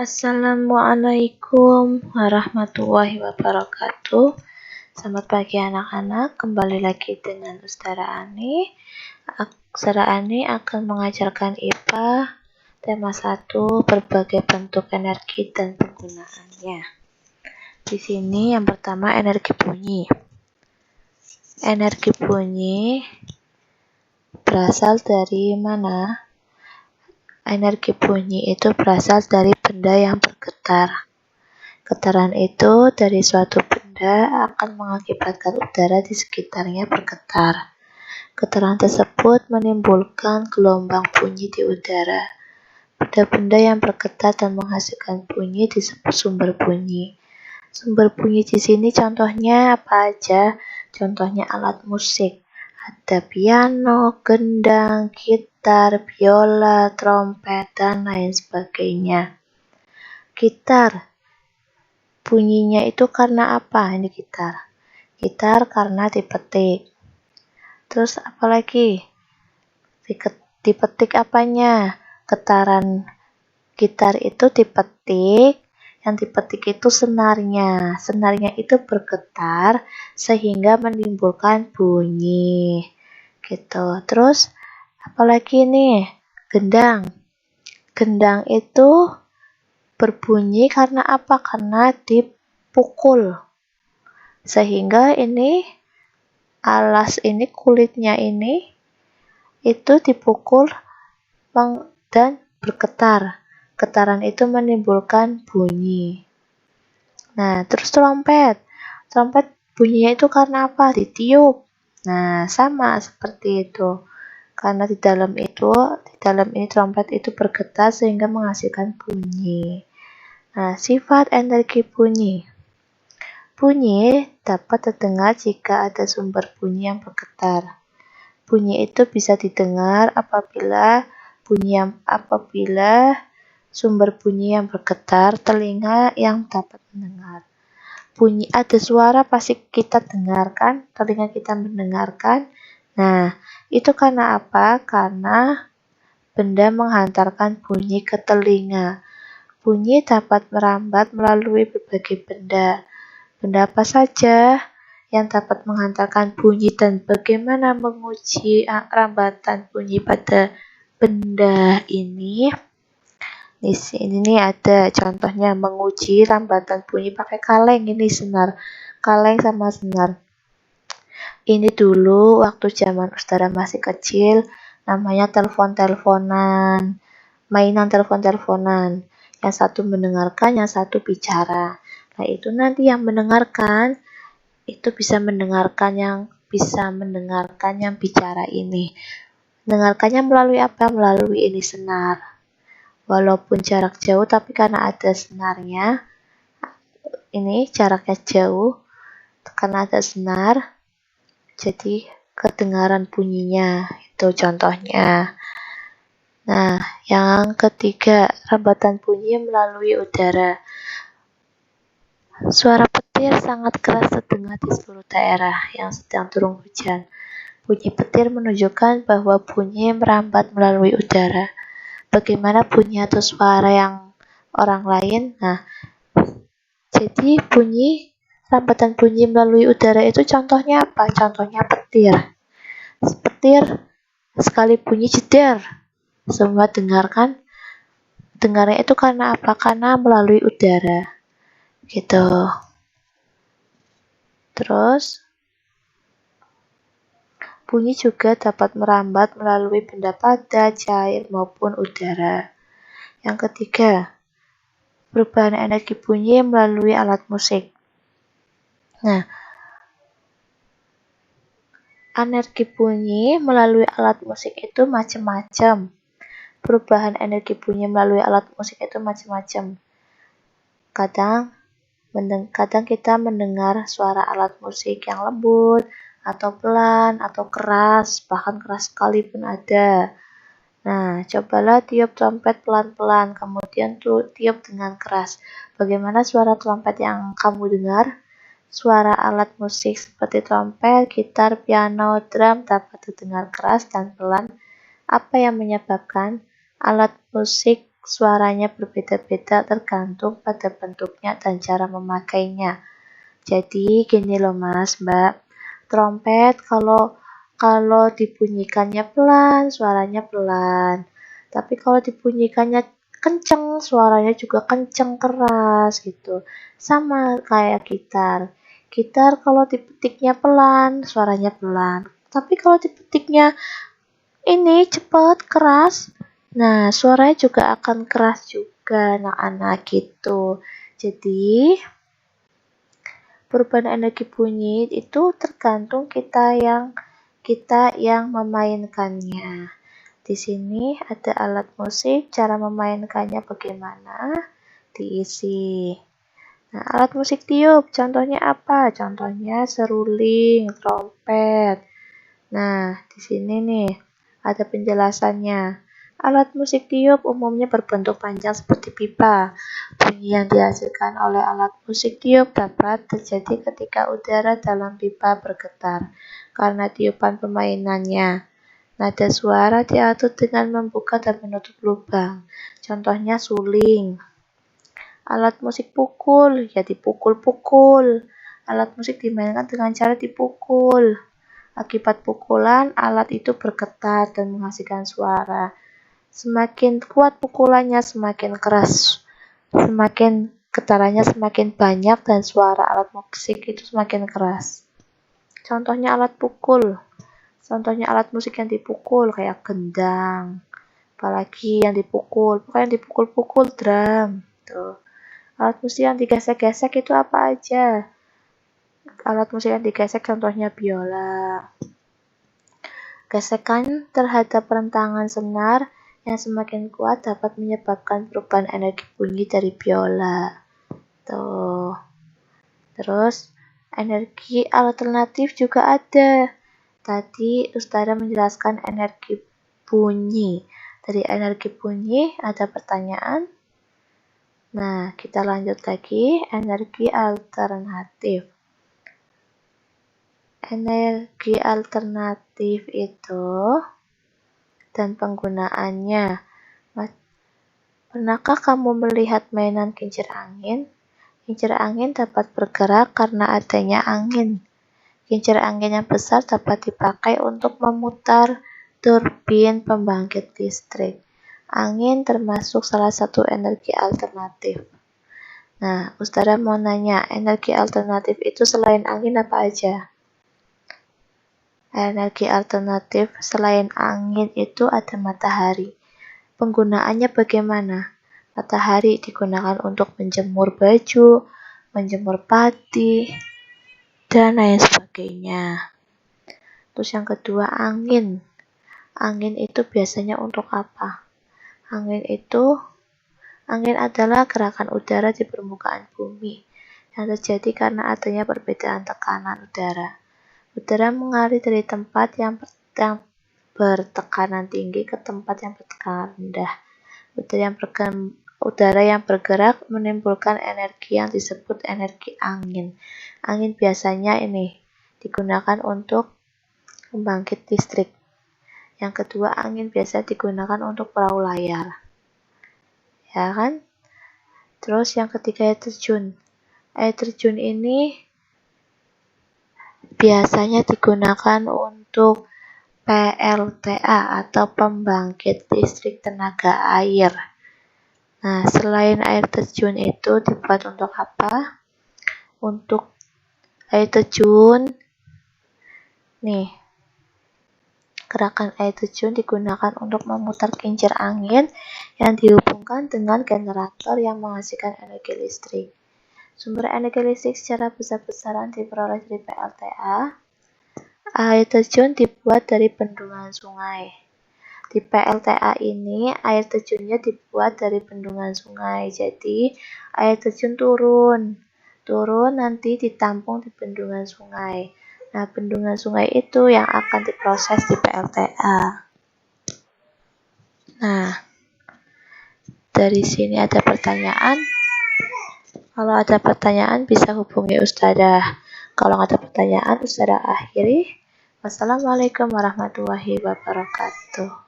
Assalamualaikum warahmatullahi wabarakatuh. Selamat pagi anak-anak, kembali lagi dengan Ustazah Ani. Ustazah Ani akan mengajarkan IPA tema 1, berbagai bentuk energi dan penggunaannya. Di sini yang pertama energi bunyi. Energi bunyi berasal dari mana? Energi bunyi itu berasal dari benda yang bergetar. Getaran itu dari suatu benda akan mengakibatkan udara di sekitarnya bergetar. Getaran tersebut menimbulkan gelombang bunyi di udara. Benda-benda yang bergetar dan menghasilkan bunyi disebut sumber bunyi. Sumber bunyi di sini contohnya apa aja? Contohnya alat musik. Ada piano, gendang, gitar, biola, trompet, dan lain sebagainya. Gitar, bunyinya itu karena apa ini gitar? Gitar karena dipetik. Terus apa lagi? Dipetik apanya? Getaran gitar itu dipetik. Yang dipetik itu senarnya. Senarnya itu bergetar sehingga menimbulkan bunyi. Gitu. Terus apalagi nih? Gendang. Gendang itu berbunyi karena apa? Karena dipukul. Sehingga ini alas ini, kulitnya ini itu dipukul dan bergetar. Getaran itu menimbulkan bunyi. Nah, terus trompet. Trompet bunyinya itu karena apa? Ditiup. Nah, sama seperti itu. Karena di dalam ini trompet itu bergetar sehingga menghasilkan bunyi. Nah, sifat energi bunyi. Bunyi dapat terdengar jika ada sumber bunyi yang bergetar. Bunyi itu bisa didengar apabila sumber bunyi yang bergetar, telinga yang dapat mendengar. Bunyi ada suara pasti kita dengarkan, telinga kita mendengarkan. Nah, itu karena apa? Karena benda menghantarkan bunyi ke telinga. Bunyi dapat merambat melalui berbagai benda. Benda apa saja yang dapat menghantarkan bunyi dan bagaimana menguji rambatan bunyi pada benda ini? Di sini ada contohnya menguji rambatan bunyi pakai kaleng. Ini senar. Kaleng sama senar. Ini dulu waktu zaman Ustazah masih kecil, namanya telepon-teleponan. Mainan telepon-teleponan. Yang satu mendengarkan, yang satu bicara. Nah, itu nanti yang mendengarkan itu bisa mendengarkan yang bicara ini. Mendengarkannya melalui apa? Melalui ini senar. Walaupun jarak jauh, tapi karena ada senarnya, ini jaraknya jauh, karena ada senar, jadi kedengaran bunyinya. Itu contohnya. Nah, yang ketiga, rambatan bunyi melalui udara. Suara petir sangat keras terdengar di seluruh daerah yang sedang turun hujan. Bunyi petir menunjukkan bahwa bunyi merambat melalui udara. Bagaimana bunyi atau suara yang orang lain? Nah, jadi rambatan bunyi melalui udara itu contohnya apa? Contohnya petir. Petir sekali bunyi jeder. Semua dengarnya itu karena apa? Karena melalui udara. Gitu. Terus bunyi juga dapat merambat melalui benda padat, cair maupun udara. Yang ketiga, perubahan energi bunyi melalui alat musik. Nah, energi bunyi melalui alat musik itu macam-macam. Perubahan energi bunyi melalui alat musik itu macam-macam. Kadang kita mendengar suara alat musik yang lembut, atau pelan, atau keras, bahkan keras sekali pun ada. Nah, cobalah tiup trompet pelan-pelan, kemudian tiup dengan keras. Bagaimana suara trompet yang kamu dengar? Suara alat musik seperti trompet, gitar, piano, drum dapat terdengar keras dan pelan. Apa yang menyebabkan alat musik suaranya berbeda-beda tergantung pada bentuknya dan cara memakainya. Jadi gini loh Mas, Mbak. Trompet kalau dibunyikannya pelan, suaranya pelan. Tapi kalau dibunyikannya kenceng, suaranya juga kenceng, keras gitu. Sama kayak gitar. Gitar kalau dipetiknya pelan, suaranya pelan. Tapi kalau dipetiknya ini cepat, keras, nah suaranya juga akan keras juga, anak-anak gitu. Jadi perubahan energi bunyi itu tergantung kita yang memainkannya. Di sini ada alat musik, cara memainkannya bagaimana? Diisi. Nah, alat musik tiup, contohnya apa? Contohnya seruling, trompet. Nah, di sini nih ada penjelasannya. Alat musik tiup umumnya berbentuk panjang seperti pipa. Bunyi yang dihasilkan oleh alat musik tiup dapat terjadi ketika udara dalam pipa bergetar karena tiupan pemainannya. Nada suara diatur dengan membuka dan menutup lubang. Contohnya suling. Alat musik pukul, ya dipukul-pukul. Alat musik dimainkan dengan cara dipukul. Akibat pukulan, alat itu bergetar dan menghasilkan suara. Semakin kuat pukulannya, semakin keras. Semakin getarannya semakin banyak dan suara alat musik itu semakin keras. Contohnya alat pukul. Contohnya alat musik yang dipukul kayak gendang. Apalagi yang dipukul, bukan yang dipukul-pukul drum. Tuh. Alat musik yang digesek-gesek itu apa aja? Alat musik yang digesek contohnya biola. Gesekan terhadap rentangan senar yang semakin kuat dapat menyebabkan perubahan energi bunyi dari biola. Tuh. Terus energi alternatif juga ada. Tadi Ustazah menjelaskan energi bunyi. Dari energi bunyi ada pertanyaan. Nah, kita lanjut lagi, energi alternatif. Energi alternatif itu dan penggunaannya. Pernahkah kamu melihat mainan kincir angin? Kincir angin dapat bergerak karena adanya angin. Kincir angin yang besar dapat dipakai untuk memutar turbin pembangkit listrik. Angin termasuk salah satu energi alternatif. Nah, Ustazah mau nanya, energi alternatif itu selain angin apa aja? Energi alternatif selain angin itu ada matahari. Penggunaannya bagaimana? Matahari digunakan untuk menjemur baju, menjemur padi, dan lain sebagainya. Terus yang kedua, angin. Angin itu biasanya untuk apa? Angin adalah gerakan udara di permukaan bumi yang terjadi karena adanya perbedaan tekanan udara. Udara mengalir dari tempat yang bertekanan tinggi ke tempat yang bertekanan rendah. Udara yang bergerak menimbulkan energi yang disebut energi angin. Angin biasanya ini digunakan untuk pembangkit listrik. Yang kedua, angin biasa digunakan untuk perahu layar. Ya kan? Terus yang ketiga, air terjun. Air terjun ini biasanya digunakan untuk PLTA atau pembangkit listrik tenaga air. Nah, selain air terjun itu dibuat untuk apa? Untuk air terjun, nih, gerakan air terjun digunakan untuk memutar kincir angin yang dihubungkan dengan generator yang menghasilkan energi listrik. Sumber energi listrik secara besar-besaran diperoleh dari PLTA. Air terjun dibuat dari bendungan sungai. Di PLTA ini, air terjunnya dibuat dari bendungan sungai. Jadi, air terjun turun nanti ditampung di bendungan sungai. Nah, bendungan sungai itu yang akan diproses di PLTA. Nah, dari sini ada pertanyaan. Kalau ada pertanyaan bisa hubungi Ustazah. Kalau nggak ada pertanyaan, Ustazah akhiri. Wassalamualaikum warahmatullahi wabarakatuh.